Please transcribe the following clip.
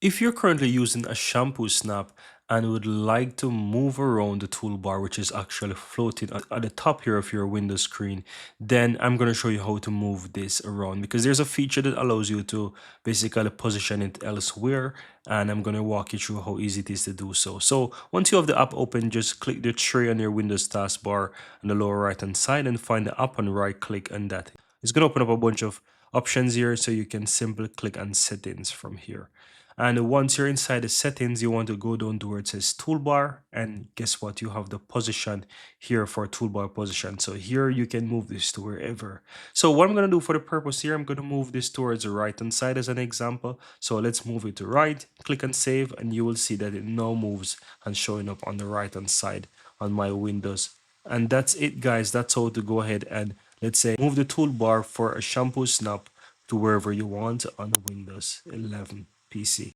If you're currently using a shampoo snap and would like to move around the toolbar, which is actually floating at the top here of your Windows screen, then I'm going to show you how to move this around, because there's a feature that allows you to basically position it elsewhere, and I'm going to walk you through how easy it is to do so. So once you have the app open, just click the tray on your Windows taskbar on the lower right hand side and find the app and right click on that. It's going to open up a bunch of options here, so you can simply click on settings from here. And once you're inside the settings, you want to go down to where it says toolbar, and guess what? You have the position here for toolbar position. So here you can move this to wherever. So what I'm going to do for the purpose here, I'm going to move this towards the right hand side as an example. So let's move it to right, click on save, and you will see that it now moves and showing up on the right hand side on my Windows. And that's it, guys. That's how to go ahead and, let's say, move the toolbar for a shampoo snap to wherever you want on the Windows 11 PC.